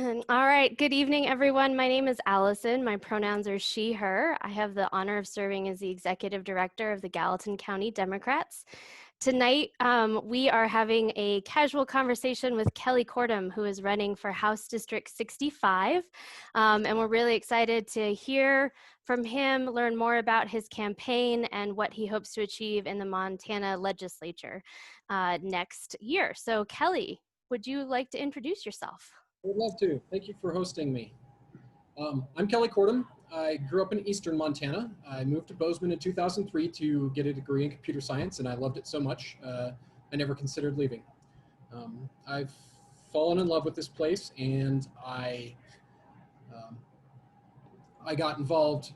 All right, good evening, everyone. My name is Allison. My pronouns are she, her. I have the honor of serving as the executive director of the Gallatin County Democrats. Tonight, we are having a casual conversation with Kelly Kortum, who is running for House District 65. And we're really excited to hear from him, learn more about his campaign and what he hopes to achieve in the Montana Legislature next year. So Kelly, would you like to introduce yourself? I would love to. Thank you for hosting me. I'm Kelly Kortum. I grew up in eastern Montana. I moved to Bozeman in 2003 to get a degree in computer science, and I loved it so much, I never considered leaving. I've fallen in love with this place, and I got involved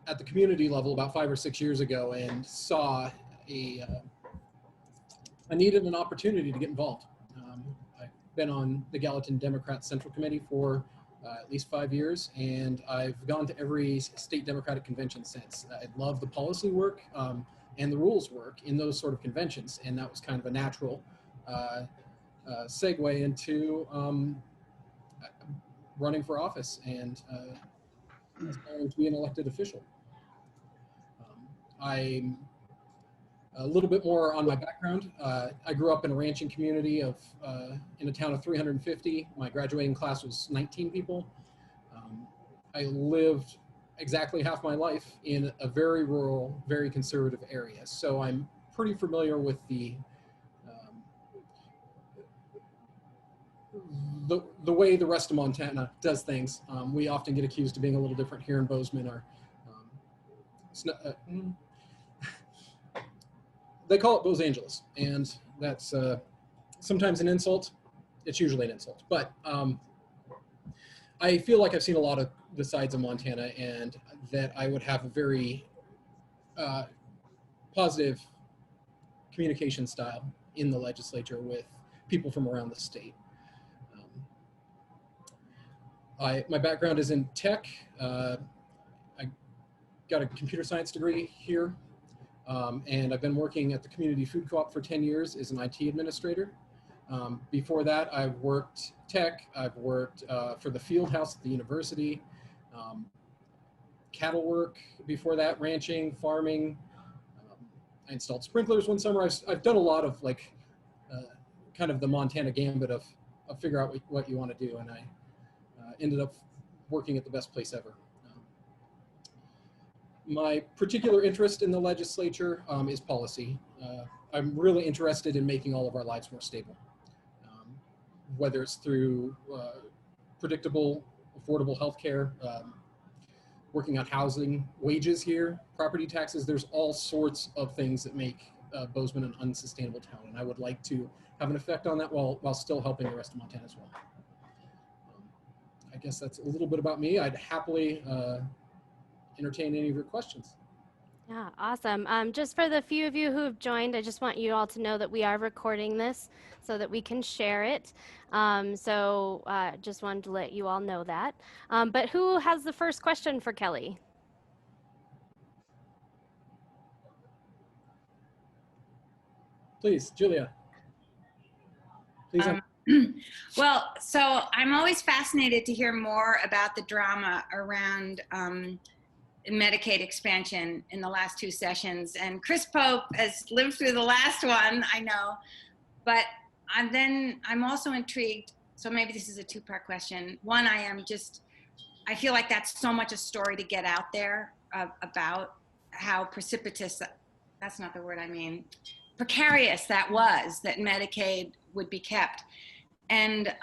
at the community level about 5 or 6 years ago and saw I needed an opportunity to get involved. I've been on the Gallatin Democrats Central Committee for at least 5 years, and I've gone to every state Democratic convention since. I love the policy work and the rules work in those sort of conventions, and that was kind of a natural segue into running for office and aspiring to be an elected official. I'm a little bit more on my background. I grew up in a ranching community in a town of 350. My graduating class was 19 people. I lived exactly half my life in a very rural, very conservative area. So I'm pretty familiar with the way the rest of Montana does things. We often get accused of being a little different here in Bozeman. They call it Los Angeles, and that's sometimes an insult. It's usually an insult, but I feel like I've seen a lot of the sides of Montana, and that I would have a very positive communication style in the legislature with people from around the state. My background is in tech. I got a computer science degree here. And I've been working at the community food co-op for 10 years as an IT administrator. Before that, I've worked tech. I've worked for the field house at the university, cattle work before that, ranching, farming. I installed sprinklers one summer. I've done a lot of kind of the Montana gambit of figure out what you want to do. And I ended up working at the best place ever. My particular interest in the legislature is policy. I'm really interested in making all of our lives more stable, whether it's through predictable, affordable health care, working on housing, wages here, property taxes. There's all sorts of things that make Bozeman an unsustainable town, and I would like to have an effect on that while still helping the rest of Montana as well. I guess that's a little bit about me. I'd happily entertain any of your questions. Yeah, awesome. Just for the few of you who have joined, I just want you all to know that we are recording this so that we can share it. Just wanted to let you all know that. But who has the first question for Kelly? Please, Julia. Please. Well, so I'm always fascinated to hear more about the drama around Medicaid expansion in the last 2 sessions. And Chris Pope has lived through the last one, I know, but I'm also intrigued. So maybe this is a 2-part question. One, I feel like that's so much a story to get out there about how precipitous, that's not the word I mean, precarious that Medicaid would be kept. And,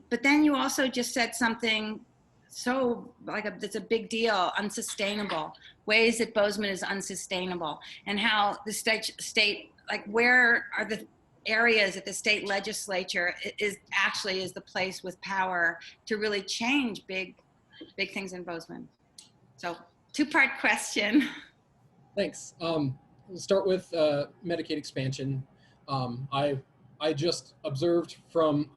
but then you also just said something so it's a big deal, unsustainable, ways that Bozeman is unsustainable, and how the state, where are the areas that the state legislature is the place with power to really change big things in Bozeman. So 2-part question. Thanks. We'll start with Medicaid expansion. I just observed from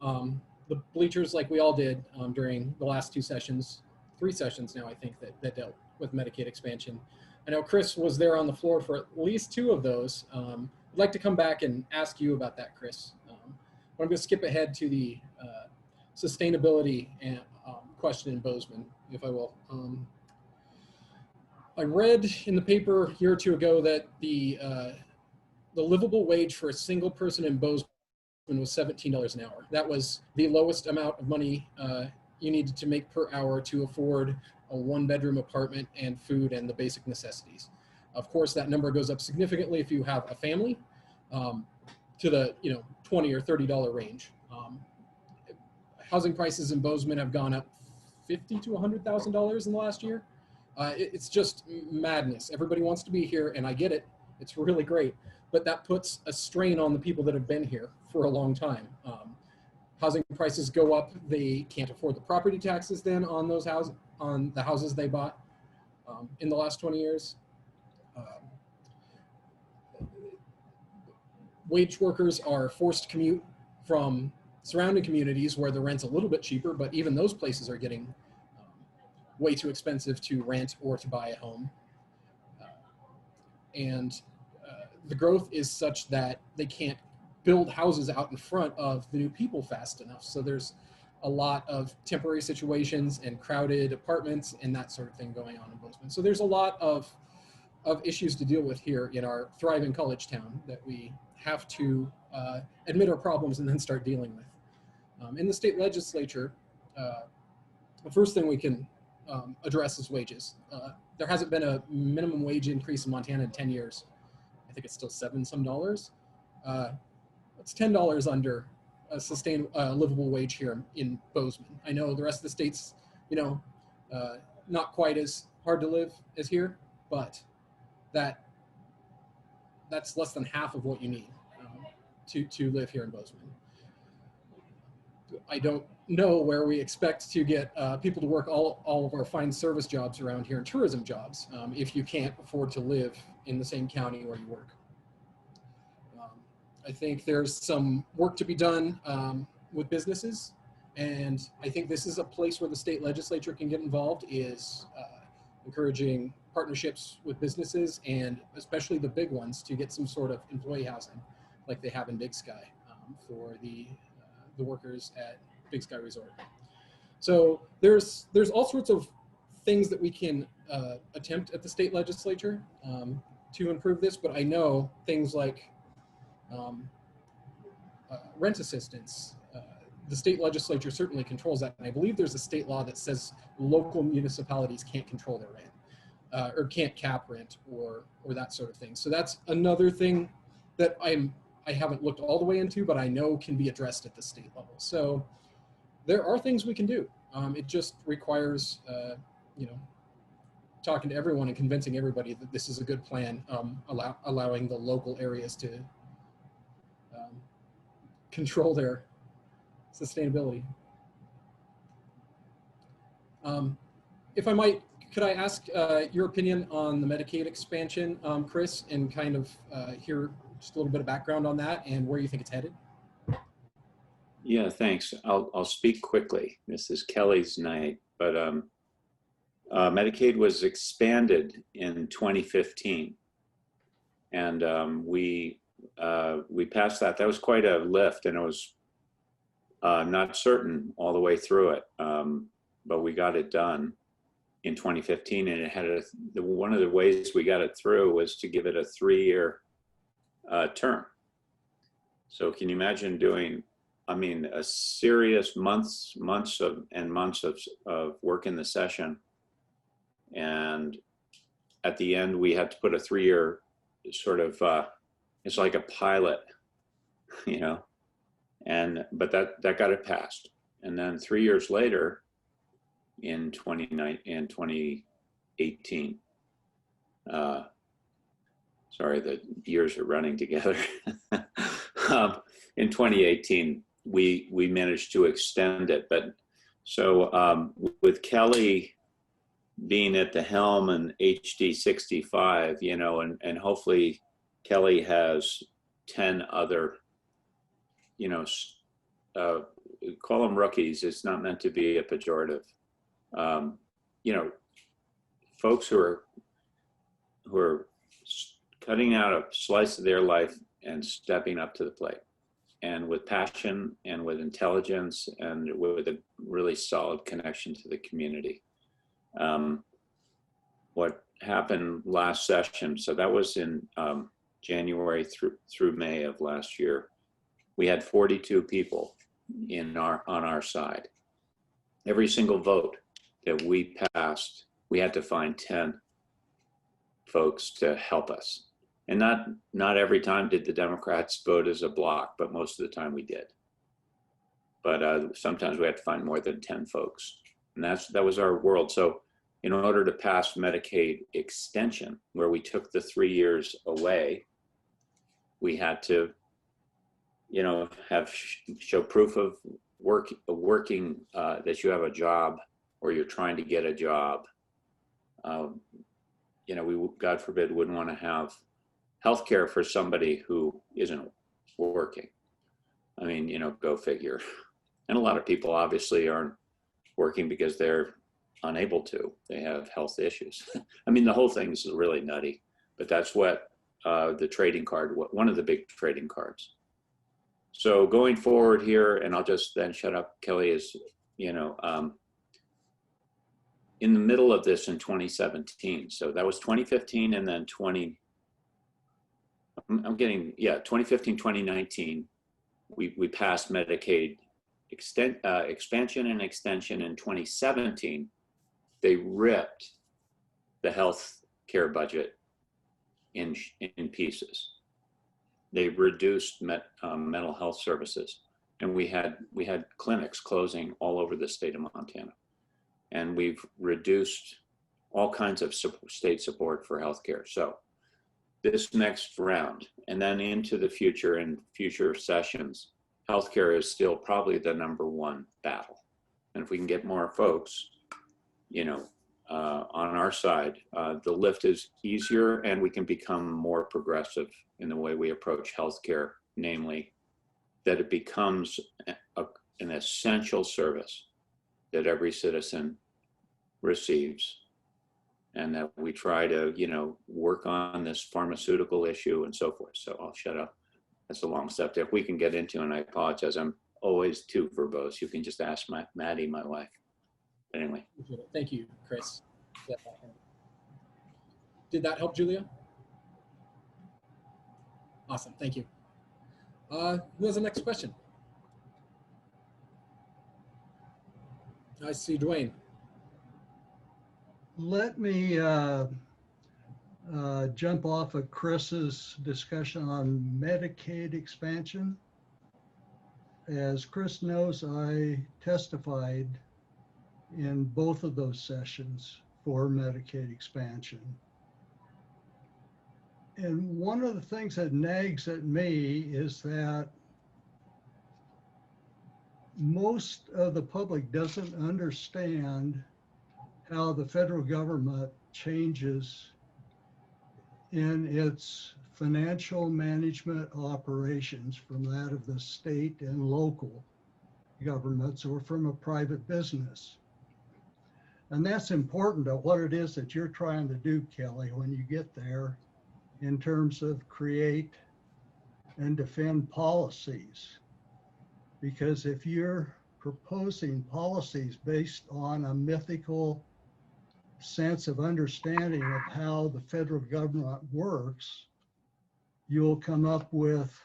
the bleachers, like we all did during the last 2 sessions, 3 sessions now, I think, that dealt with Medicaid expansion. I know Chris was there on the floor for at least 2 of those. I'd like to come back and ask you about that, Chris. I'm going to skip ahead to the sustainability question in Bozeman, if I will. I read in the paper a year or two ago that the livable wage for a single person in Bozeman was $17 an hour. That was the lowest amount of money you needed to make per hour to afford a one-bedroom apartment and food and the basic necessities. Of course, that number goes up significantly if you have a family, to the $20 or $30 range. Housing prices in Bozeman have gone up $50,000 to $100,000 in the last year. It's just madness. Everybody wants to be here, and I get it. It's really great, but that puts a strain on the people that have been here for a long time. Housing prices go up. They can't afford the property taxes then on those houses, on the houses they bought in the last 20 years. Wage workers are forced to commute from surrounding communities where the rent's a little bit cheaper, but even those places are getting way too expensive to rent or to buy a home. The growth is such that they can't build houses out in front of the new people fast enough. So there's a lot of temporary situations and crowded apartments and that sort of thing going on in Bozeman. So there's a lot of issues to deal with here in our thriving college town that we have to admit our problems and then start dealing with. In the state legislature, the first thing we can address is wages. There hasn't been a minimum wage increase in Montana in 10 years. I think it's still $7 some. It's $10 under a livable wage here in Bozeman. I know the rest of the state's, not quite as hard to live as here, but that's less than half of what you need to live here in Bozeman. I don't know where we expect to get people to work all of our fine service jobs around here and tourism jobs if you can't afford to live in the same county where you work. I think there's some work to be done with businesses, and I think this is a place where the state legislature can get involved, is encouraging partnerships with businesses, and especially the big ones, to get some sort of employee housing like they have in Big Sky for the workers at Big Sky Resort. So there's all sorts of things that we can attempt at the state legislature to improve this, but I know things like rent assistance, the state legislature certainly controls that, and I believe there's a state law that says local municipalities can't control their rent or can't cap rent or that sort of thing. So that's another thing that I haven't looked all the way into, but I know can be addressed at the state level. So there are things we can do. It just requires, talking to everyone and convincing everybody that this is a good plan, allowing the local areas to control their sustainability. If I might, could I ask your opinion on the Medicaid expansion, Chris, and kind of hear just a little bit of background on that and where you think it's headed? Yeah, thanks. I'll speak quickly. This is Kelly's night, but Medicaid was expanded in 2015, and we passed that. That was quite a lift, and it was not certain all the way through it, but we got it done in 2015, and it had one of the ways we got it through was to give it a 3-year term. So can you imagine doing, a serious months of work in the session, and at the end we had to put a 3-year sort of it's like a pilot, but that got it passed. And then 3 years later, in 2018, sorry, the years are running together. In 2018, we managed to extend it. But so with Kelly being at the helm and HD65, and hopefully Kelly has 10 other, call them rookies. It's not meant to be a pejorative. Folks who are cutting out a slice of their life and stepping up to the plate. and with passion and with intelligence and with a really solid connection to the community. What happened last session, so that was in January through May of last year, we had 42 people on our side. Every single vote that we passed, we had to find 10 folks to help us. And not every time did the Democrats vote as a block, but most of the time we did. But sometimes we had to find more than 10 folks. And that was our world. So in order to pass Medicaid extension, where we took the 3 years away, we had to, show proof of working, that you have a job or you're trying to get a job. We, God forbid, wouldn't want to have healthcare for somebody who isn't working. I mean, go figure. And a lot of people obviously aren't working because they're unable to. They have health issues. I mean, the whole thing is really nutty, but that's what the trading card, one of the big trading cards. So going forward here, and I'll just then shut up, Kelly, is, in the middle of this in 2017. So that was 2015 and then 2015, 2019, we passed Medicaid expansion and extension. In 2017, they ripped the health care budget in pieces. They reduced mental health services, and we had clinics closing all over the state of Montana. And we've reduced all kinds of state support for healthcare. So this next round, and then into the future and future sessions, healthcare is still probably the #1 battle. And if we can get more folks, on our side, the lift is easier, and we can become more progressive in the way we approach healthcare, namely that it becomes an essential service that every citizen receives, and that we try to, work on this pharmaceutical issue and so forth. So I'll shut up. That's a long subject we can get into, and I apologize. I'm always too verbose. You can just ask Maddie, my wife. But anyway. Thank you, Chris. Did that help, Julia? Awesome, thank you. Who has the next question? I see Dwayne. Let me jump off of Chris's discussion on Medicaid expansion. As Chris knows, I testified in both of those sessions for Medicaid expansion. And one of the things that nags at me is that most of the public doesn't understand how the federal government changes in its financial management operations from that of the state and local governments or from a private business. And that's important to what it is that you're trying to do, Kelly, when you get there in terms of create and defend policies. Because if you're proposing policies based on a mythical sense of understanding of how the federal government works, you'll come up with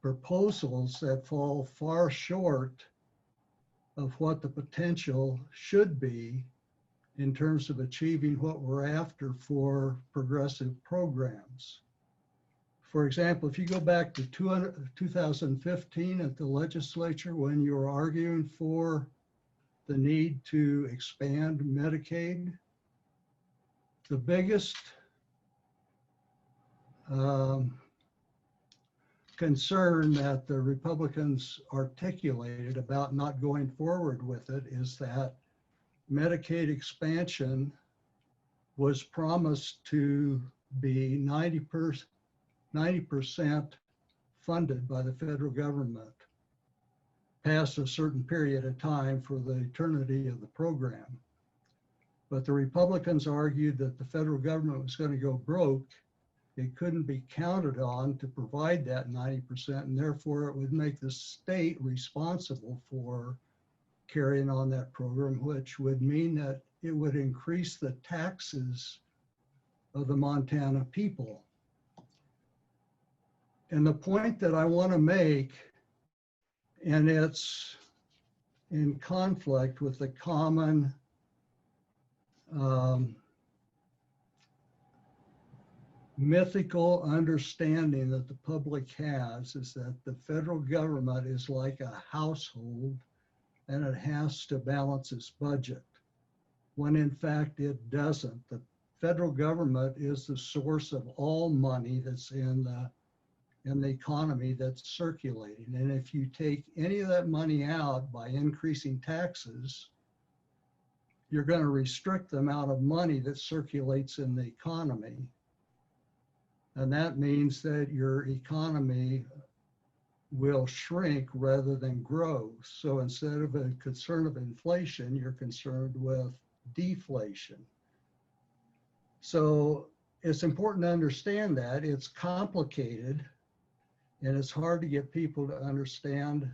proposals that fall far short of what the potential should be in terms of achieving what we're after for progressive programs. For example, if you go back to 2015 at the legislature when you were arguing for the need to expand Medicaid, the biggest concern that the Republicans articulated about not going forward with it is that Medicaid expansion was promised to be 90% funded by the federal government past a certain period of time for the eternity of the program. But the Republicans argued that the federal government was going to go broke it couldn't be counted on to provide that 90%, and therefore it would make the state responsible for carrying on that program, which would mean that it would increase the taxes of the Montana people. And the point that I want to make, and it's in conflict with the common mythical understanding that the public has, is that the federal government is like a household and it has to balance its budget, when in fact it doesn't. The federal government is the source of all money that's in the economy that's circulating. And if you take any of that money out by increasing taxes, you're going to restrict the amount of money that circulates in the economy. And that means that your economy will shrink rather than grow. So instead of a concern of inflation, you're concerned with deflation. So it's important to understand that. It's complicated and it's hard to get people to understand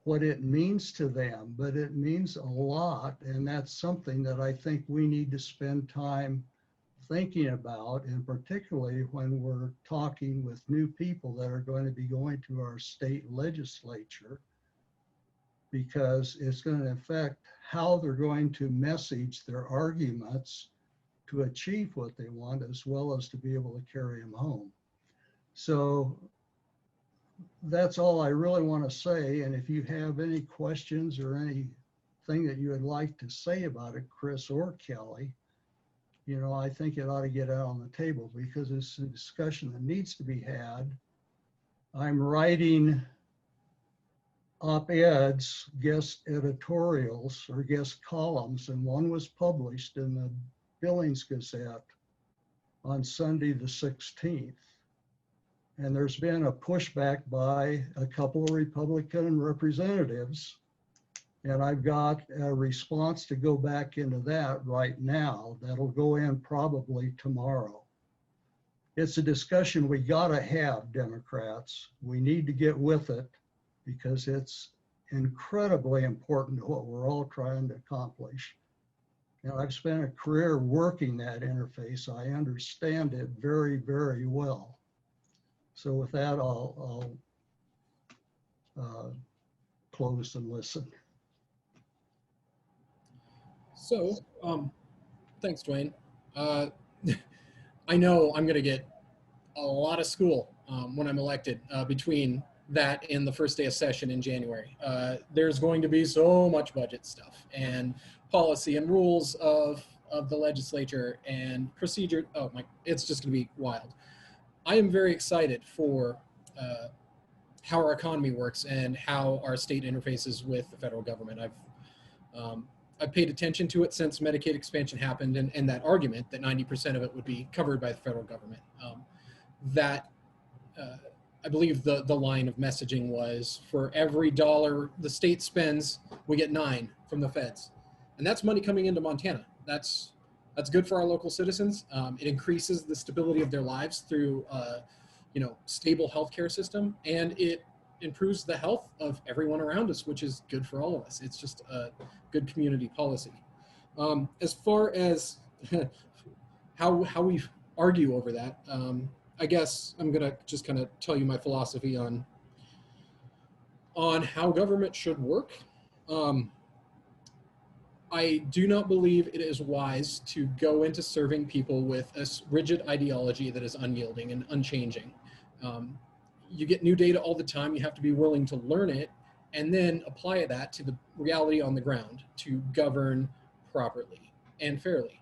what it means to them, but it means a lot. And that's something that I think we need to spend time thinking about, and particularly when we're talking with new people that are going to be going to our state legislature, because it's going to affect how they're going to message their arguments to achieve what they want, as well as to be able to carry them home. So that's all I really want to say. And if you have any questions or anything that you would like to say about it, Chris or Kelly, you know, I think it ought to get out on the table, because it's a discussion that needs to be had. I'm writing op-eds, guest editorials or guest columns, and one was published in the Billings Gazette on Sunday the 16th. And there's been a pushback by a couple of Republican representatives. And I've got a response to go back into that right now. That'll go in probably tomorrow. It's a discussion we gotta have, Democrats. We need to get with it, because it's incredibly important to what we're all trying to accomplish. And I've spent a career working that interface. I understand it very, very well. So with that, I'll close and listen. So, thanks, Dwayne. I know I'm going to get a lot of school when I'm elected between that and the first day of session in January. There's going to be so much budget stuff and policy and rules of the legislature and procedure. Oh my, it's just going to be wild. I am very excited for how our economy works and how our state interfaces with the federal government. I've paid attention to it since Medicaid expansion happened, and that argument that 90% of it would be covered by the federal government. I believe the line of messaging was, for every dollar the state spends, we get 9 from the feds. And that's money coming into Montana. That's good for our local citizens. It increases the stability of their lives through stable healthcare system, and it improves the health of everyone around us, which is good for all of us. It's just a good community policy. As far as how we argue over that, I guess I'm gonna just kind of tell you my philosophy on how government should work. I do not believe it is wise to go into serving people with a rigid ideology that is unyielding and unchanging. You get new data all the time. You have to be willing to learn it and then apply that to the reality on the ground to govern properly and fairly.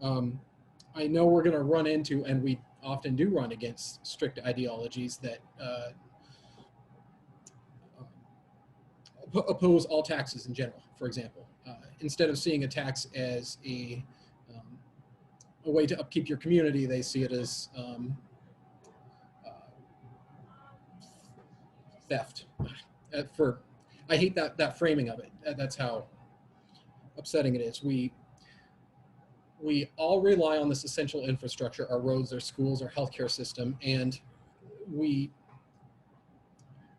I know we're going to run into, and we often do run against, strict ideologies that oppose all taxes in general, for example. Instead of seeing a tax as a way to upkeep your community, they see it as theft. I hate that framing of it. That's how upsetting it is. we all rely on this essential infrastructure, our roads, our schools, our healthcare system, and we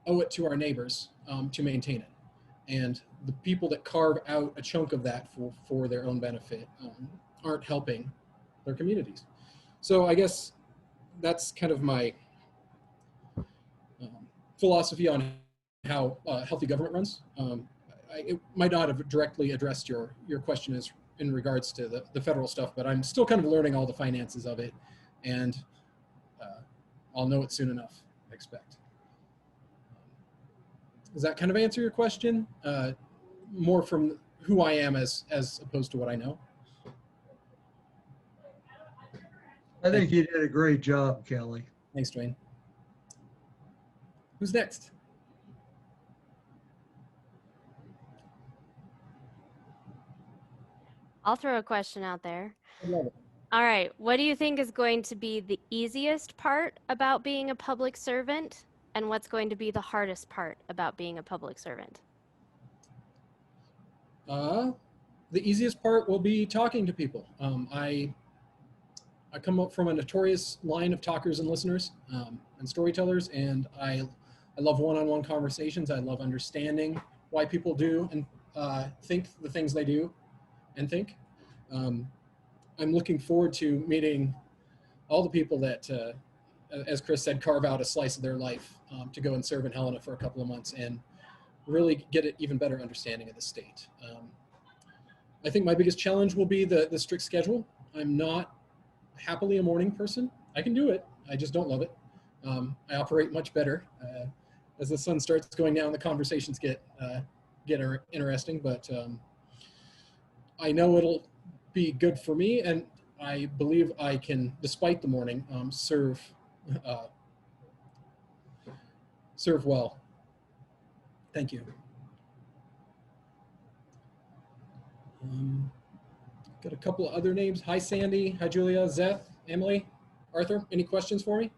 owe it to our neighbors to maintain it. And the people that carve out a chunk of that for their own benefit aren't helping their communities. So I guess that's kind of my philosophy on how healthy government runs. It might not have directly addressed your question as in regards to the federal stuff, but I'm still kind of learning all the finances of it, and I'll know it soon enough, I expect. Does that kind of answer your question? More from who I am as opposed to what I know? I think you did a great job, Kelly. Thanks, Dwayne. Who's next? I'll throw a question out there. I love it. All right, what do you think is going to be the easiest part about being a public servant, and what's going to be the hardest part about being a public servant? The easiest part will be talking to people. I come up from a notorious line of talkers and listeners and storytellers, and I love one-on-one conversations. I love understanding why people do and think the things they do and think. I'm looking forward to meeting all the people that, as Chris said, carve out a slice of their life to go and serve in Helena for a couple of months and really get an even better understanding of the state. I think my biggest challenge will be the strict schedule. I'm not happily a morning person. I can do it. I just don't love it. I operate much better. As the sun starts going down, the conversations get interesting, but I know it'll be good for me, and I believe I can, despite the morning, serve well. Thank you. Got a couple of other names. Hi, Sandy. Hi, Julia. Zeth, Emily, Arthur. Any questions for me?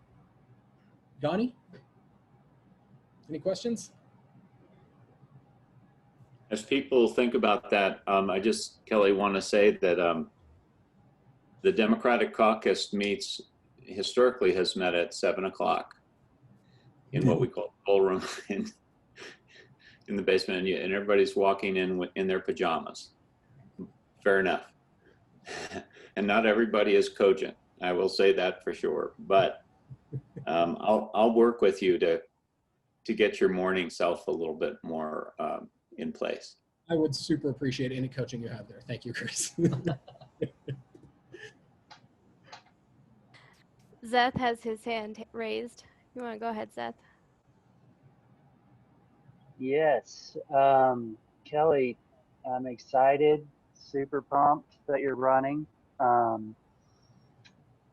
Donnie? Any questions? As people think about that, I just, Kelly, want to say that the Democratic caucus historically has met at 7 o'clock in what we call the ballroom in the basement, and everybody's walking in their pajamas. Fair enough. And not everybody is cogent. I will say that for sure. But I'll work with you to get your morning self a little bit more in place. I would super appreciate any coaching you have there. Thank you, Chris. Zeth has his hand raised. You want to go ahead, Zeth? Yes. Kelly, I'm excited, super pumped that you're running.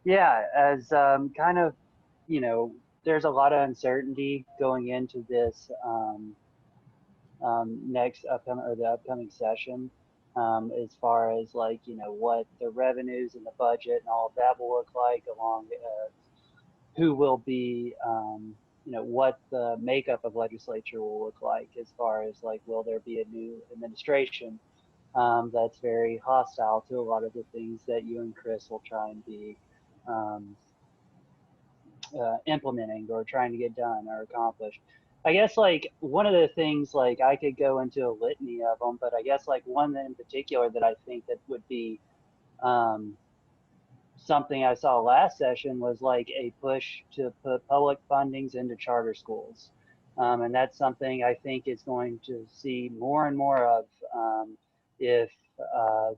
Yeah, as kind of, there's a lot of uncertainty going into this next upcoming session, as far as like, what the revenues and the budget and all of that will look like, along who will be, what the makeup of legislature will look like, as far as like, will there be a new administration that's very hostile to a lot of the things that you and Chris will try and be implementing or trying to get done or accomplish. I guess like one of the things, like I could go into a litany of them, but I guess like one in particular that I think that would be something I saw last session was like a push to put public fundings into charter schools. And that's something I think is going to see more and more of if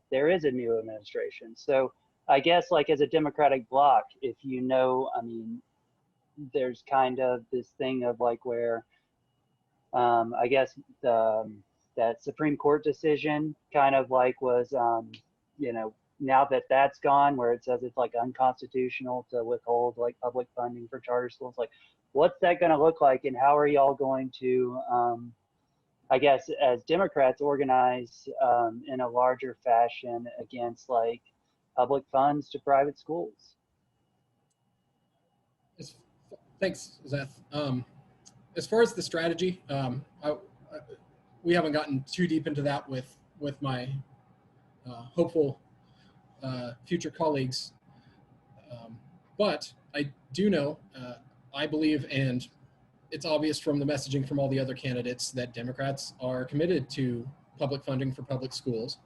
there is a new administration. So I guess like as a Democratic bloc, if I mean, there's kind of this thing of like where I guess that Supreme Court decision kind of like was, now that that's gone, where it says it's like unconstitutional to withhold like public funding for charter schools, like what's that going to look like, and how are y'all going to, I guess, as Democrats, organize in a larger fashion against like public funds to private schools? Thanks, Zeth. As far as the strategy, we haven't gotten too deep into that with my hopeful future colleagues. But I do know, I believe, and it's obvious from the messaging from all the other candidates, that Democrats are committed to public funding for public schools,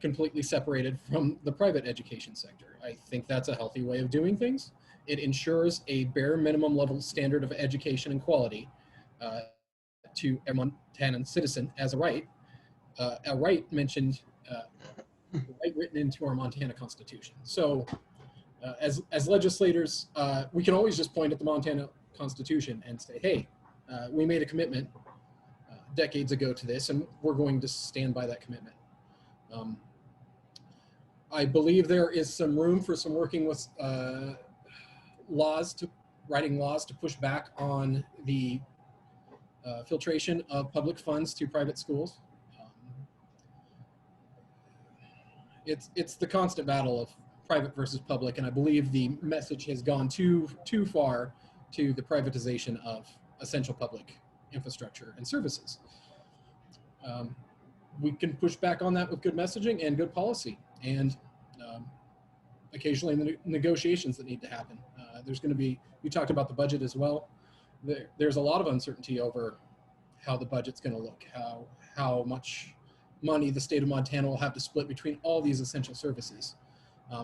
completely separated from the private education sector. I think that's a healthy way of doing things. It ensures a bare minimum level standard of education and quality to a Montanan citizen as a right mentioned, right written into our Montana Constitution. So as legislators, we can always just point at the Montana Constitution and say, hey, we made a commitment decades ago to this, and we're going to stand by that commitment. I believe there is some room for some working with writing laws to push back on the filtration of public funds to private schools. It's the constant battle of private versus public, and I believe the message has gone too far to the privatization of essential public infrastructure and services. We can push back on that with good messaging and good policy, and occasionally the negotiations that need to happen. There's going to be, you talked about the budget as well. There's a lot of uncertainty over how the budget's going to look, how much money the state of Montana will have to split between all these essential services.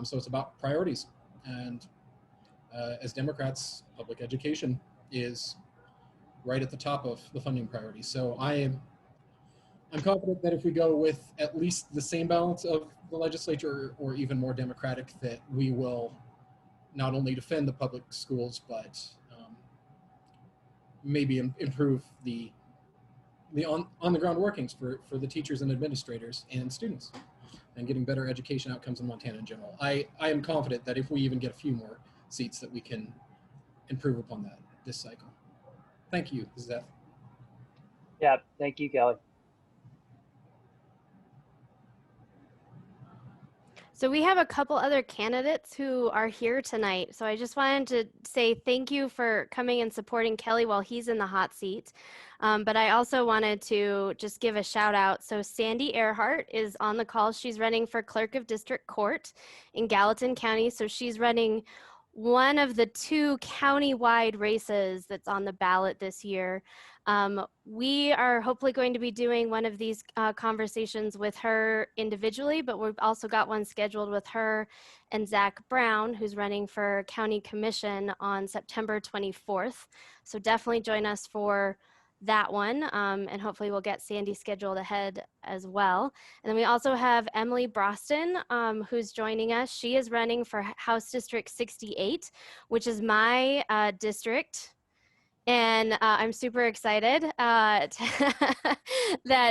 So it's about priorities, and as Democrats, public education is right at the top of the funding priorities. So I'm confident that if we go with at least the same balance of the legislature, or even more Democratic, that we will not only defend the public schools, but maybe improve the on the ground workings for the teachers and administrators and students, and getting better education outcomes in Montana in general. I am confident that if we even get a few more seats, that we can improve upon that this cycle. Thank you, Zeth. Yeah, thank you, Kelly. So we have a couple other candidates who are here tonight. So I just wanted to say thank you for coming and supporting Kelly while he's in the hot seat. But I also wanted to just give a shout out. So Sandy Earhart is on the call. She's running for Clerk of District Court in Gallatin County. So she's running one of the 2 county-wide races that's on the ballot this year. We are hopefully going to be doing one of these conversations with her individually, but we've also got one scheduled with her and Zach Brown, who's running for County Commission on September 24th. So definitely join us for that one, and hopefully we'll get Sandy scheduled ahead as well. And then we also have Emily Broston, who's joining us. She is running for House District 68, which is my district. And I'm super excited that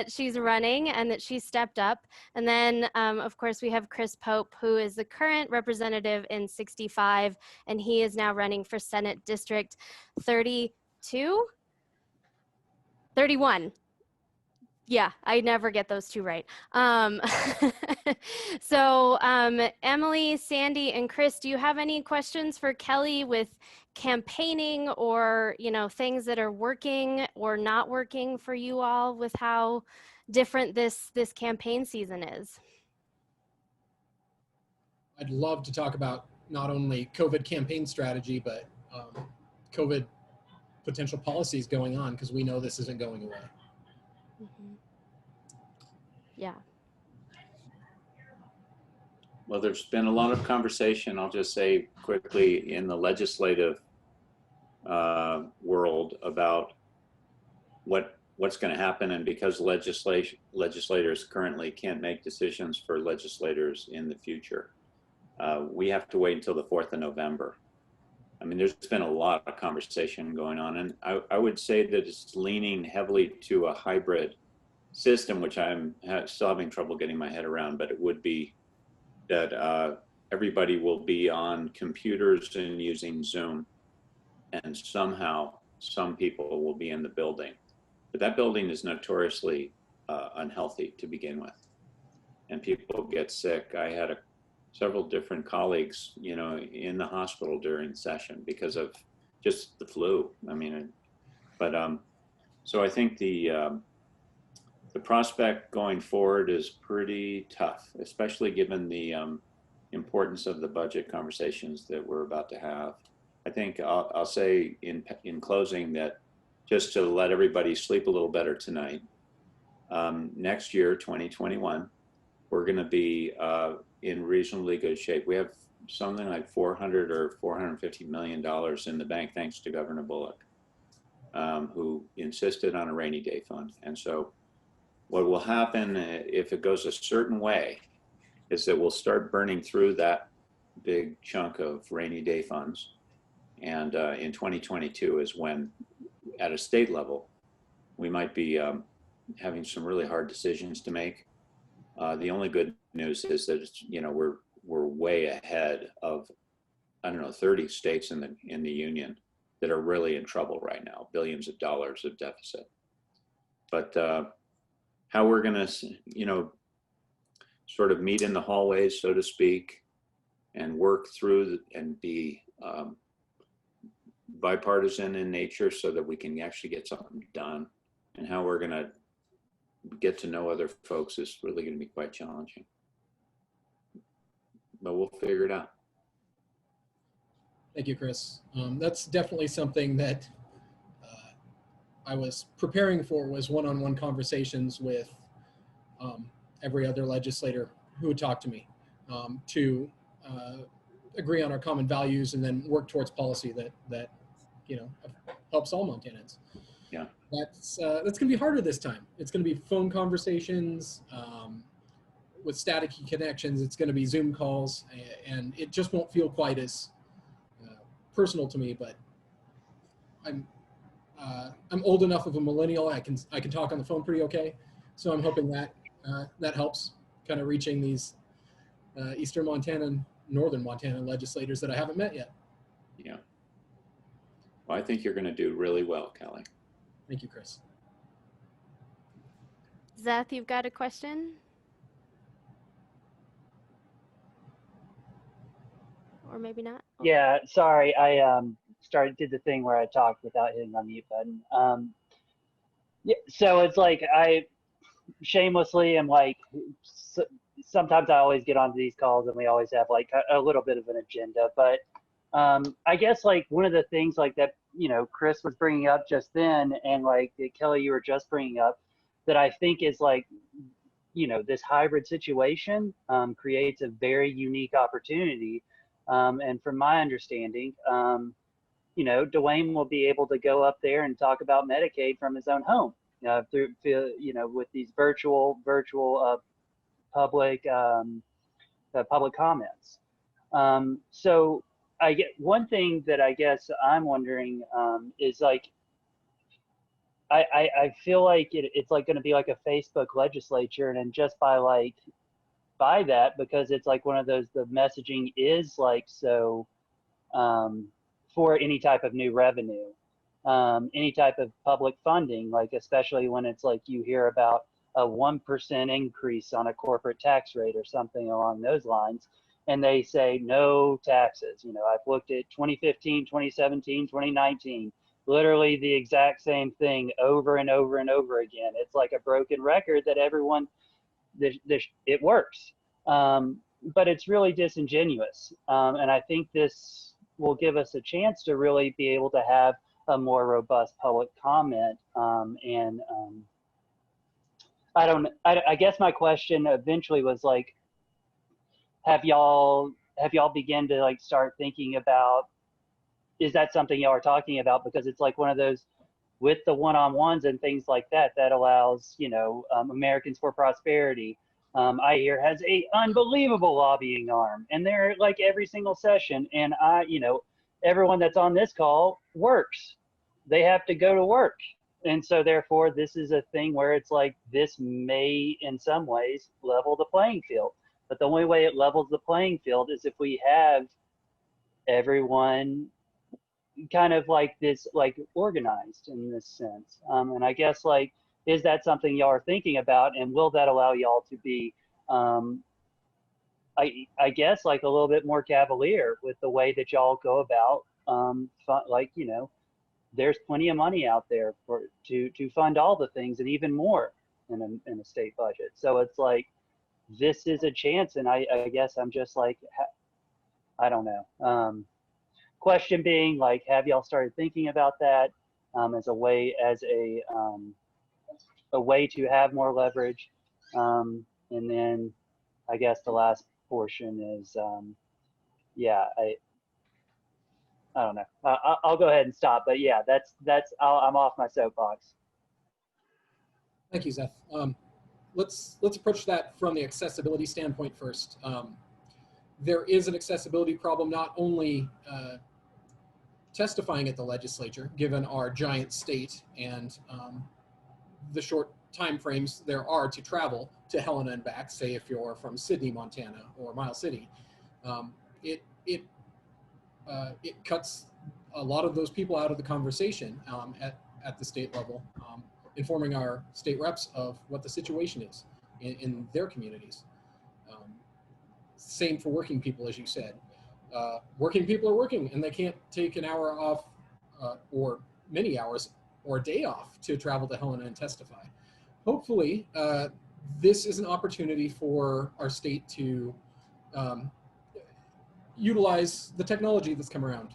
she's running and that she stepped up. And then, of course, we have Chris Pope, who is the current representative in 65, and he is now running for Senate District 32? 31. Yeah, I never get those 2 right. So Emily, Sandy, and Chris, do you have any questions for Kelly with campaigning, or things that are working or not working for you all with how different this campaign season is? I'd love to talk about not only COVID campaign strategy, but COVID potential policies going on, because we know this isn't going away. Mm-hmm. Yeah. Well, there's been a lot of conversation, I'll just say quickly, in the legislative world about what's going to happen, and because legislators currently can't make decisions for legislators in the future, we have to wait until the 4th of November. I mean, there's been a lot of conversation going on, and I would say that it's leaning heavily to a hybrid system, which I'm still having trouble getting my head around, but it would be that everybody will be on computers and using Zoom, and somehow some people will be in the building. But that building is notoriously unhealthy to begin with, and people get sick. I had several different colleagues, in the hospital during session because of just the flu. I mean, but so I think the prospect going forward is pretty tough, especially given the importance of the budget conversations that we're about to have. I think I'll say in closing that just to let everybody sleep a little better tonight, next year, 2021, we're going to be in reasonably good shape. We have something like 400 or 450 million dollars in the bank, thanks to Governor Bullock, who insisted on a rainy day fund. And so what will happen if it goes a certain way is that we'll start burning through that big chunk of rainy day funds. And in 2022 is when, at a state level, we might be having some really hard decisions to make. The only good news is that we're way ahead of, I don't know, 30 states in the union that are really in trouble right now, billions of dollars of deficit. But how we're going to, sort of meet in the hallways, so to speak, and work through and be bipartisan in nature so that we can actually get something done, and how we're going to get to know other folks is really going to be quite challenging. But we'll figure it out. Thank you, Chris. That's definitely something that I was preparing for, was one-on-one conversations with every other legislator who would talk to me to agree on our common values and then work towards policy that helps all Montanans. Yeah. That's going to be harder this time. It's going to be phone conversations with staticky connections. It's going to be Zoom calls, and it just won't feel quite as personal to me. But I'm old enough of a millennial. I can talk on the phone pretty okay. So I'm hoping that that helps kind of reaching these Eastern Montana and Northern Montana legislators that I haven't met yet. Yeah. Well, I think you're going to do really well, Kelly. Thank you, Chris. Zeth, you've got a question? Or maybe not? Yeah, sorry, I did the thing where I talked without hitting the mute button. Yeah, so it's like I shamelessly am like, sometimes I always get onto these calls and we always have like a little bit of an agenda, but I guess like one of the things like that, Chris was bringing up just then, and like Kelly, you were just bringing up, that I think is like, this hybrid situation creates a very unique opportunity. And from my understanding, Dwayne will be able to go up there and talk about Medicaid from his own home, through, with these virtual public comments. So I get one thing that I guess I'm wondering is like, I feel like it's like going to be like a Facebook legislature, and then just by that, because it's like one of those, the messaging is like, so for any type of new revenue, any type of public funding, like especially when it's like you hear about a 1% increase on a corporate tax rate or something along those lines, and they say no taxes. I've looked at 2015, 2017, 2019, literally the exact same thing over and over and over again. It's like a broken record that everyone, it works, but it's really disingenuous. And I think this will give us a chance to really be able to have a more robust public comment. I guess my question eventually was like, have y'all begun to like start thinking about, is that something y'all are talking about? Because it's like one of those, with the one-on-ones and things like that, that allows, Americans for Prosperity, I hear, has a unbelievable lobbying arm, and they're like every single session, and everyone that's on this call works. They have to go to work. And so therefore this is a thing where it's like, this may in some ways level the playing field, but the only way it levels the playing field is if we have everyone kind of like this, like organized in this sense. And I guess like, is that something y'all are thinking about, and will that allow y'all to be, I guess like a little bit more cavalier with the way that y'all go about, there's plenty of money out there to fund all the things and even more. in a state budget. So it's like, this is a chance, and I guess I'm just like, I don't know. Question being, like, have y'all started thinking about that as a way to have more leverage? And then I guess the last portion is, yeah, I don't know. I'll go ahead and stop, but yeah, I'm off my soapbox. Thank you, Zeth. Let's approach that from the accessibility standpoint first. There is an accessibility problem, not only testifying at the legislature, given our giant state and the short time frames there are to travel to Helena and back, say if you're from Sydney, Montana, or Miles City. It cuts a lot of those people out of the conversation at the state level, informing our state reps of what the situation is in their communities. Same for working people, as you said. Working people are working and they can't take an hour off or many hours or a day off to travel to Helena and testify. Hopefully, this is an opportunity for our state to utilize the technology that's come around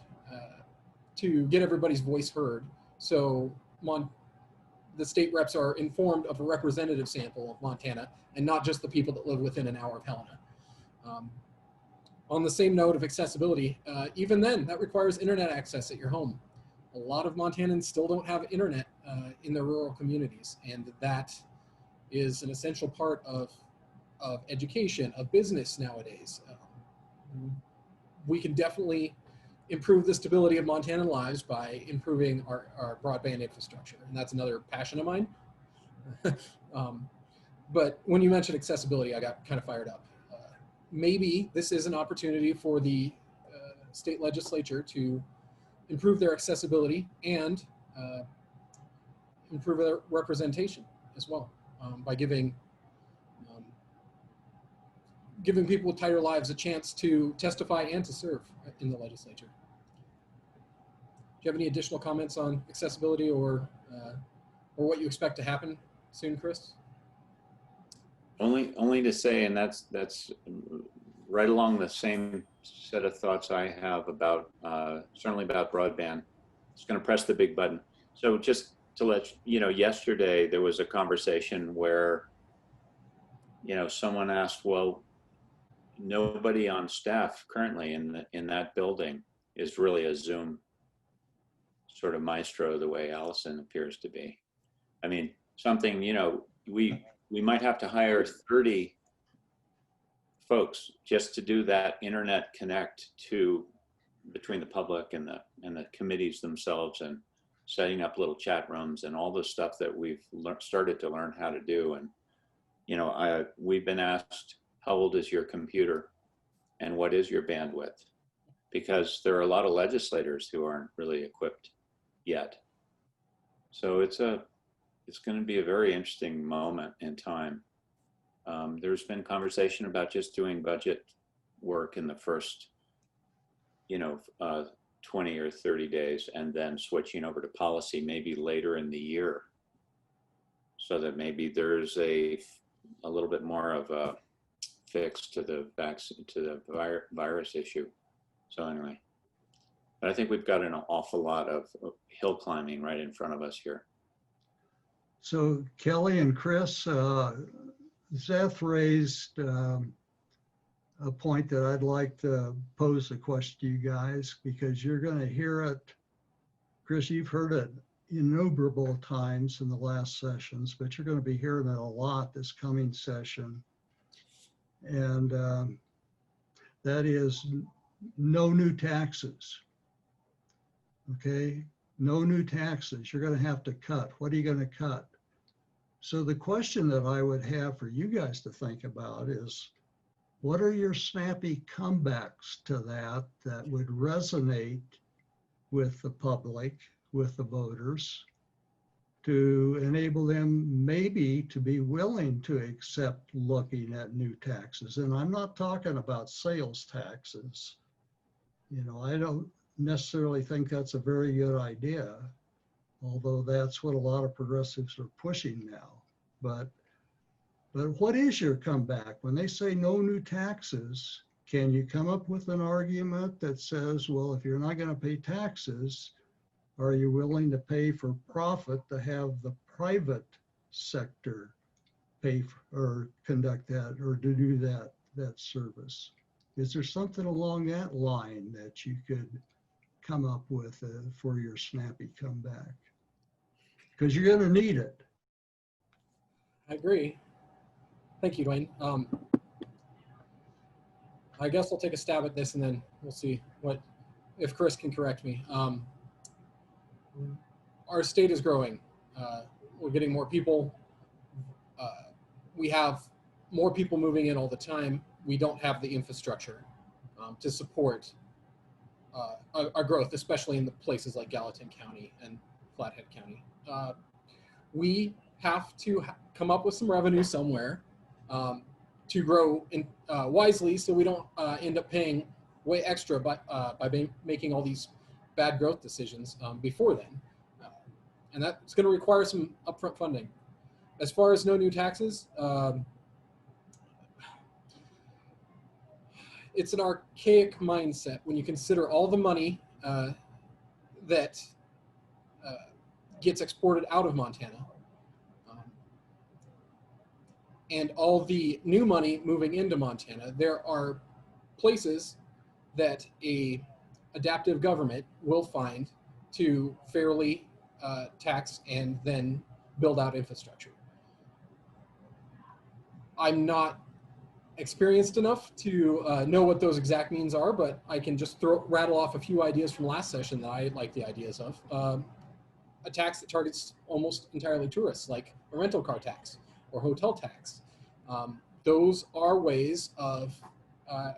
to get everybody's voice heard. So the state reps are informed of a representative sample of Montana and not just the people that live within an hour of Helena. On the same note of accessibility, even then, that requires internet access at your home. A lot of Montanans still don't have internet in their rural communities, and that is an essential part of education, of business nowadays. We can definitely improve the stability of Montanan lives by improving our broadband infrastructure, and that's another passion of mine. But when you mentioned accessibility, I got kind of fired up. Maybe this is an opportunity for the state legislature to improve their accessibility and improve their representation as well, by giving people with tighter lives a chance to testify and to serve in the legislature. Do you have any additional comments on accessibility or what you expect to happen soon, Chris? Only to say, and that's right along the same set of thoughts I have about certainly about broadband. It's going to press the big button. So just to let you know, yesterday there was a conversation where, you know, someone asked, well, nobody on staff currently in that building is really a Zoom sort of maestro the way Allison appears to be. I mean, something, you know, we might have to hire 30 folks just to do that internet connect between the public and the committees themselves, and setting up little chat rooms and all the stuff that we've started to learn how to do. And, you know, we've been asked, how old is your computer and what is your bandwidth? Because there are a lot of legislators who aren't really equipped yet. So it's going to be a very interesting moment in time. There's been conversation about just doing budget work in the first, you know, 20 or 30 days, and then switching over to policy maybe later in the year, so that maybe there's a little bit more of a fix to the virus issue. So anyway, but I think we've got an awful lot of hill climbing right in front of us here. So Kelly and Chris, Zeth raised a point that I'd like to pose a question to you guys, because you're going to hear it. Chris, you've heard it innumerable times in the last sessions, but you're going to be hearing it a lot this coming session. And that is no new taxes. Okay, no new taxes. You're going to have to cut. What are you going to cut? So the question that I would have for you guys to think about is, what are your snappy comebacks to that would resonate with the public, with the voters, to enable them maybe to be willing to accept looking at new taxes? And I'm not talking about sales taxes. You know, I don't necessarily think that's a very good idea, although that's what a lot of progressives are pushing now. But But what is your comeback? When they say no new taxes, can you come up with an argument that says, well, if you're not going to pay taxes, are you willing to pay for profit to have the private sector pay or conduct that or to do that service? Is there something along that line that you could come up with for your snappy comeback? Because you're going to need it. I agree. Thank you, Dwayne. I guess I'll take a stab at this and then we'll see if Chris can correct me. Our state is growing. We're getting more people. We have more people moving in all the time. We don't have the infrastructure to support our growth, especially in the places like Gallatin County and Flathead County. We have to come up with some revenue somewhere to grow wisely, so we don't end up paying way extra by making all these bad growth decisions before then. And that's going to require some upfront funding. As far as no new taxes, it's an archaic mindset when you consider all the money that gets exported out of Montana and all the new money moving into Montana. There are places that a adaptive government will find to fairly tax and then build out infrastructure. I'm not experienced enough to know what those exact means are, but I can just rattle off a few ideas from last session that I like the ideas of. A tax that targets almost entirely tourists, like a rental car tax or hotel tax. Those are ways of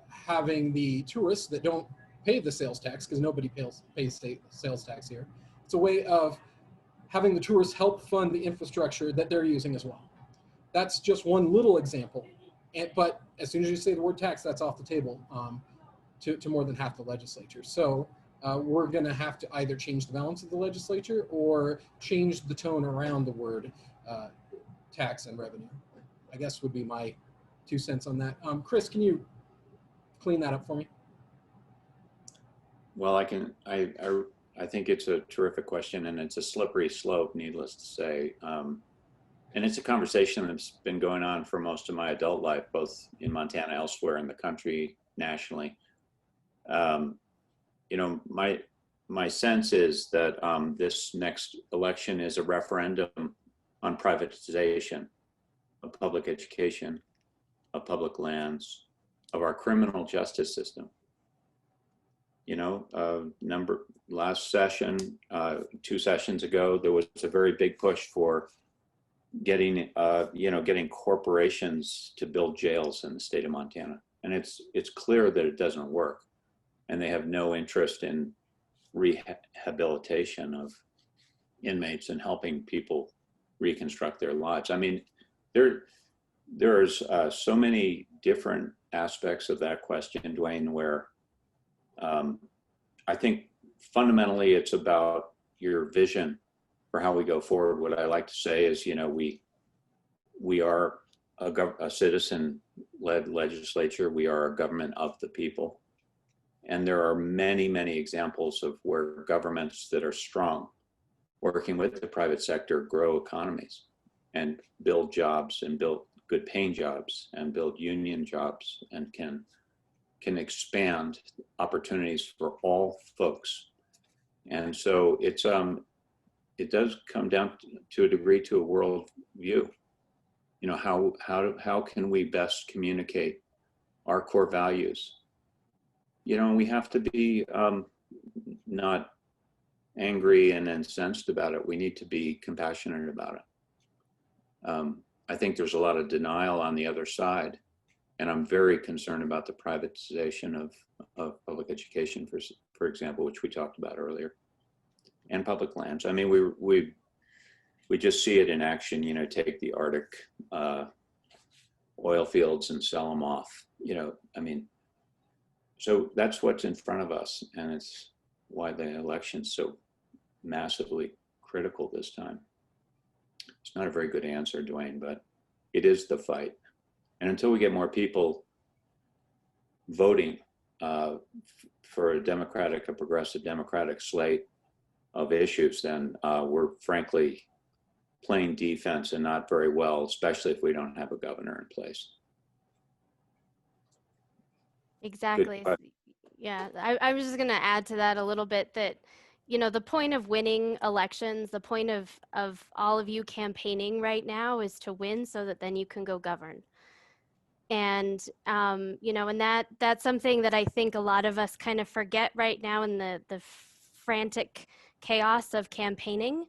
having the tourists that don't pay the sales tax, because nobody pays state sales tax here. It's a way of having the tourists help fund the infrastructure that they're using as well. That's just one little example. But as soon as you say the word tax, that's off the table to more than half the legislature. So we're going to have to either change the balance of the legislature or change the tone around the word tax and revenue. I guess would be my 2 cents on that. Chris, can you clean that up for me? Well, I think it's a terrific question, and it's a slippery slope, needless to say. And it's a conversation that's been going on for most of my adult life, both in Montana, elsewhere in the country, nationally. You know, my sense is that this next election is a referendum on privatization of public education, of public lands, of our criminal justice system. You know, last session, 2 sessions ago, there was a very big push for getting corporations to build jails in the state of Montana. And it's clear that it doesn't work. And they have no interest in rehabilitation of inmates and helping people reconstruct their lives. I mean, there's so many different aspects of that question, Dwayne, where I think fundamentally it's about your vision for how we go forward. What I like to say is, you know, we are a citizen-led legislature. We are a government of the people. And there are many, many examples of where governments that are strong, working with the private sector, grow economies and build jobs and build good paying jobs and build union jobs and can expand opportunities for all folks. And so it does come down to a degree to a world view. You know, how can we best communicate our core values? You know, we have to be not angry and incensed about it. We need to be compassionate about it. I think there's a lot of denial on the other side, and I'm very concerned about the privatization of public education, for example, which we talked about earlier, and public lands. I mean, we just see it in action. You know, take the Arctic oil fields and sell them off. You know, I mean, so that's what's in front of us, and it's why the election's so massively critical this time. It's not a very good answer, Dwayne, but It is the fight. And until we get more people voting for a progressive democratic slate of issues, then we're frankly playing defense and not very well, especially if we don't have a governor in place. Exactly. Yeah, I was just going to add to that a little bit that, you know, the point of winning elections, the point of all of you campaigning right now is to win so that then you can go govern. And, you know, and that's something that I think a lot of us kind of forget right now in the frantic chaos of campaigning.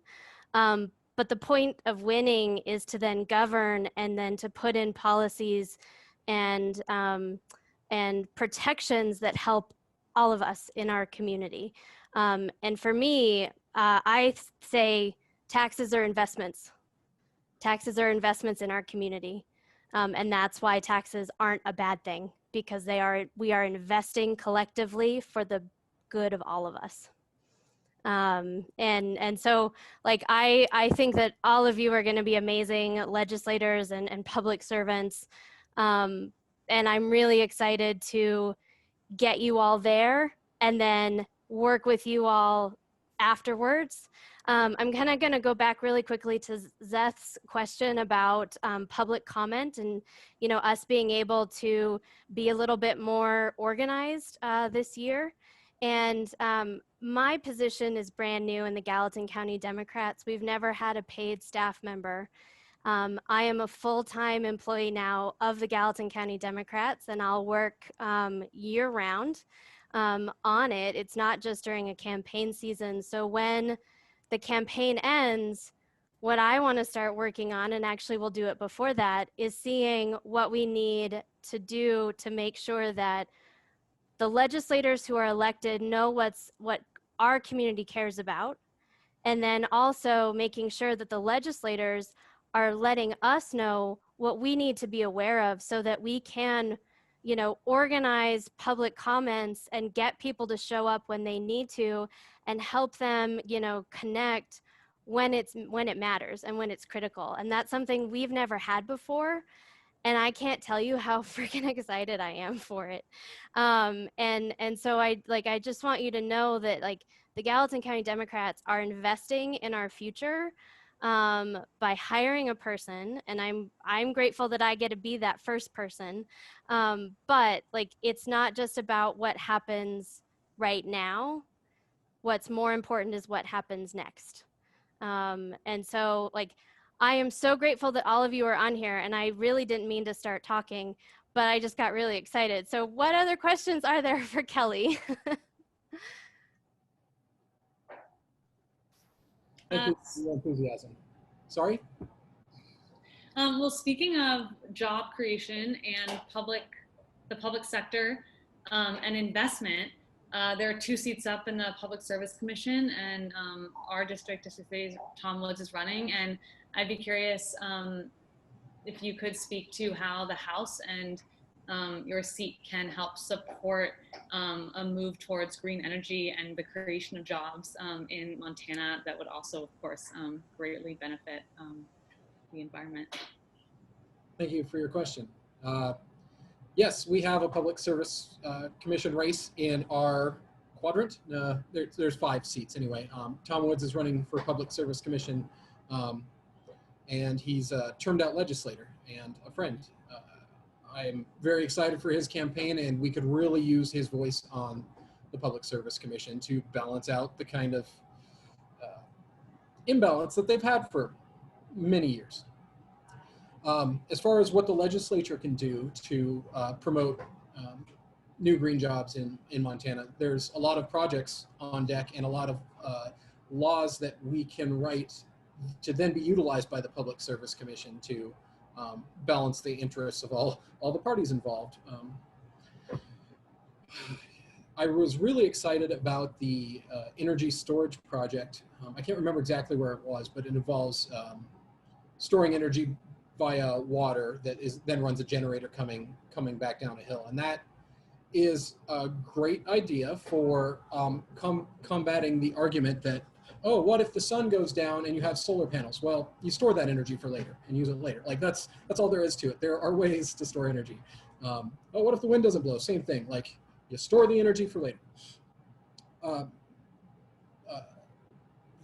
But the point of winning is to then govern and then to put in policies and protections that help all of us in our community. And for me, I say taxes are investments. Taxes are investments in our community. And that's why taxes aren't a bad thing, because we are investing collectively for the good of all of us. And so like, I think that all of you are going to be amazing legislators and public servants. And I'm really excited to get you all there and then work with you all afterwards. I'm kind of going to go back really quickly to Zeth's question about public comment and, you know, us being able to be a little bit more organized this year. And my position is brand new in the Gallatin County Democrats. We've never had a paid staff member. I am a full-time employee now of the Gallatin County Democrats, and I'll work year-round on it. It's not just during a campaign season. So when the campaign ends, what I want to start working on, and actually we'll do it before that, is seeing what we need to do to make sure that the legislators who are elected know what our community cares about, and then also making sure that the legislators are letting us know what we need to be aware of so that we can, you know, organize public comments and get people to show up when they need to and help them, you know, connect when it matters and when it's critical. And that's something we've never had before. And I can't tell you how freaking excited I am for it. And so I just want you to know that, like, the Gallatin County Democrats are investing in our future by hiring a person, and I'm grateful that I get to be that first person. But like, it's not just about what happens right now. What's more important is what happens next. And so, like, I am so grateful that all of you are on here, and I really didn't mean to start talking, but I just got really excited. So what other questions are there for Kelly? Thank you for your enthusiasm. Sorry? Well, speaking of job creation and the public sector and investment, there are 2 seats up in the Public Service Commission, and our district 3, Tom Woods, is running. And I'd be curious if you could speak to how the House and your seat can help support a move towards green energy and the creation of jobs in Montana that would also, of course, greatly benefit the environment. Thank you for your question. Yes, we have a Public Service Commission race in our quadrant. There's 5 seats anyway. Tom Woods is running for Public Service Commission, and he's a termed out legislator and a friend. I'm very excited for his campaign, and we could really use his voice on the Public Service Commission to balance out the kind of imbalance that they've had for many years. As far as what the legislature can do to promote new green jobs in Montana, there's a lot of projects on deck and a lot of laws that we can write to then be utilized by the Public Service Commission to balance the interests of all the parties involved. I was really excited about the energy storage project. I can't remember exactly where it was, but it involves storing energy via water that then runs a generator coming back down a hill. And that is a great idea for combating the argument that oh, what if the sun goes down and you have solar panels? Well, you store that energy for later and use it later. Like that's all there is to it. There are ways to store energy. Oh, what if the wind doesn't blow? Same thing. Like you store the energy for later.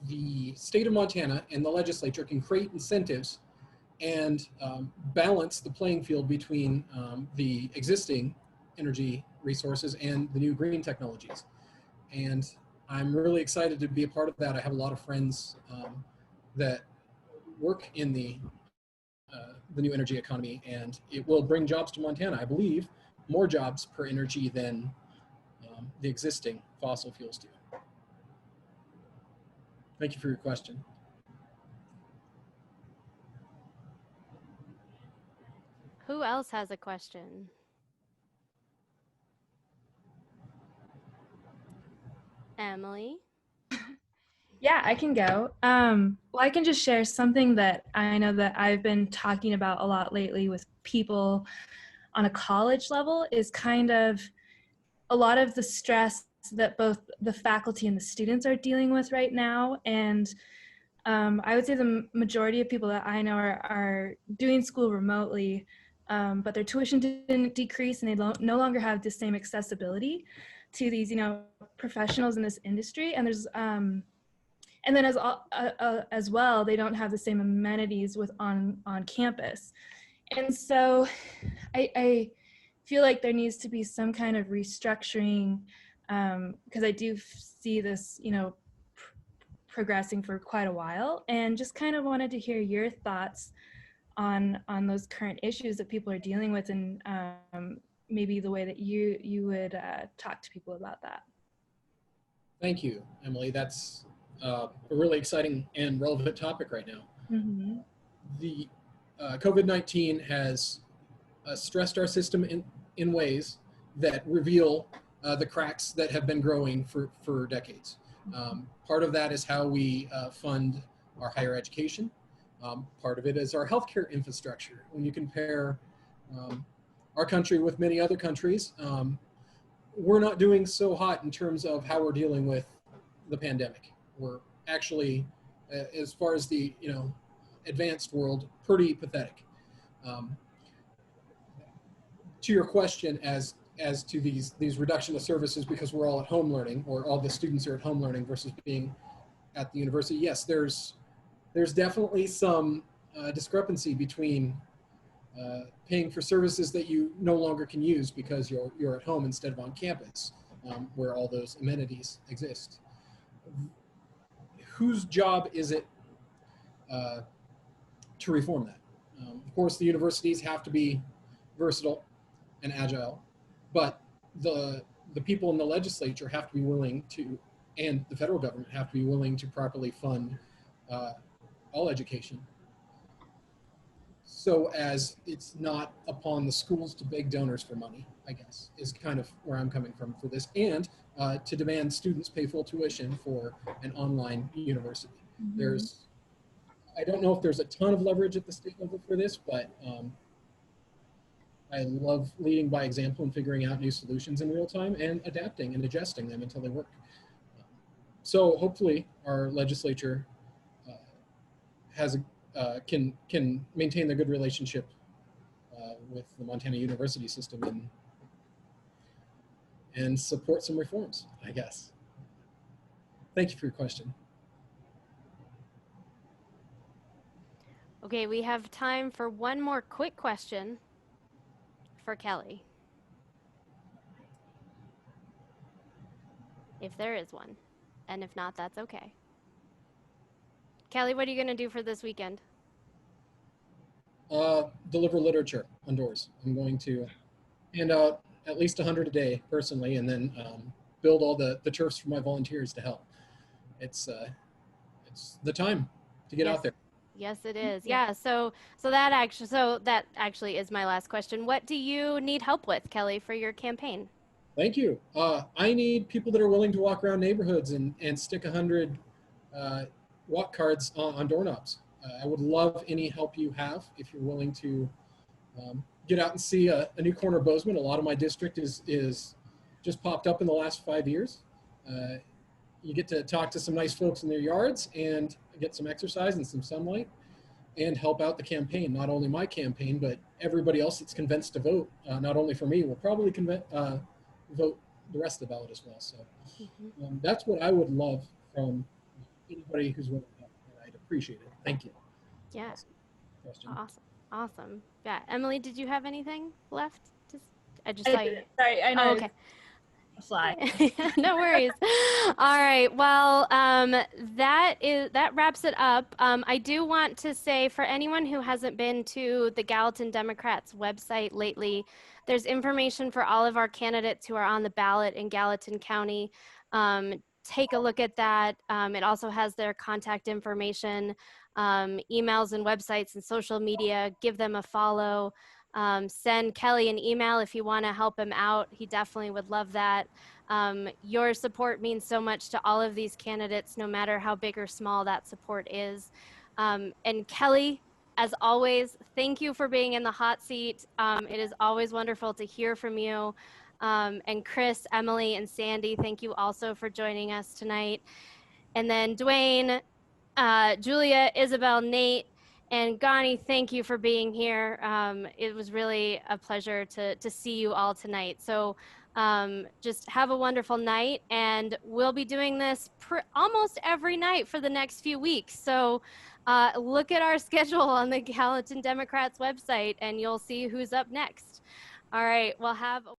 The state of Montana and the legislature can create incentives and balance the playing field between the existing energy resources and the new green technologies. And I'm really excited to be a part of that. I have a lot of friends that work in the new energy economy, and it will bring jobs to Montana. I believe more jobs per energy than the existing fossil fuels do. Thank you for your question. Who else has a question? Emily? Yeah, I can go. Well, I can just share something that I know that I've been talking about a lot lately with people on a college level is kind of a lot of the stress that both the faculty and the students are dealing with right now. And I would say the majority of people that I know are doing school remotely, but their tuition didn't decrease and they no longer have the same accessibility to these, professionals in this industry. And there's, and then as well, they don't have the same amenities on campus. And so I feel like there needs to be some kind of restructuring because I do see this, progressing for quite a while, and just kind of wanted to hear your thoughts on those current issues that people are dealing with, and maybe the way that you would talk to people about that. Thank you, Emily. That's a really exciting and relevant topic right now. Mm-hmm. The COVID-19 has stressed our system in ways that reveal the cracks that have been growing for decades. Part of that is how we fund our higher education. Part of it is our healthcare infrastructure. When you compare our country with many other countries, we're not doing so hot in terms of how we're dealing with the pandemic. We're actually, as far as the advanced world, pretty pathetic. To your question as to these reduction of services because we're all at home learning, or all the students are at home learning versus being at the university, yes, there's definitely some discrepancy between paying for services that you no longer can use because you're at home instead of on campus, where all those amenities exist. Whose job is it to reform that? Of course, the universities have to be versatile and agile, but the people in the legislature have to be willing to, and the federal government have to be willing to properly fund all education, so as it's not upon the schools to beg donors for money, I guess, is kind of where I'm coming from for this, and to demand students pay full tuition for an online university. Mm-hmm. I don't know if there's a ton of leverage at the state level for this, but I love leading by example and figuring out new solutions in real time and adapting and adjusting them until they work. So hopefully our legislature can maintain their good relationship with the Montana university system and support some reforms, I guess. Thank you for your question. Okay, we have time for one more quick question for Kelly, if there is one, and if not, that's okay. Kelly, what are you going to do for this weekend? Deliver literature on doors. I'm going to hand out at least 100 a day personally, and then build all the turfs for my volunteers to help. It's the time to get out there. Yes, it is. Yeah. So that actually is my last question. What do you need help with, Kelly, for your campaign? Thank you. I need people that are willing to walk around neighborhoods and stick 100 walk cards on doorknobs. I would love any help you have if you're willing to get out and see a new corner of Bozeman. A lot of my district is just popped up in the last 5 years. you get to talk to some nice folks in their yards and get some exercise and some sunlight and help out the campaign. Not only my campaign, but everybody else that's convinced to vote, not only for me, will probably vote the rest of the ballot as well. So that's what I would love from anybody who's willing to help. And I'd appreciate it. Thank you. Yeah. Question. Awesome. Awesome. Yeah. Emily, did you have anything left? I just I saw you. didn't. Sorry, I know. Oh, okay. Fly. No worries. All right. Well, that wraps it up. I do want to say, for anyone who hasn't been to the Gallatin Democrats website lately, there's information for all of our candidates who are on the ballot in Gallatin County. Take a look at that. It also has their contact information, emails and websites and social media. Give them a follow. Send Kelly an email if you want to help him out. He definitely would love that. Your support means so much to all of these candidates, no matter how big or small that support is. And Kelly, as always, thank you for being in the hot seat. It is always wonderful to hear from you. And Chris, Emily, and Sandy, thank you also for joining us tonight. And then Dwayne, Julia, Isabel, Nate, and Gani, thank you for being here. It was really a pleasure to see you all tonight. So just have a wonderful night, and we'll be doing this almost every night for the next few weeks. So look at our schedule on the Gallatin Democrats website, and you'll see who's up next. All right, well, have a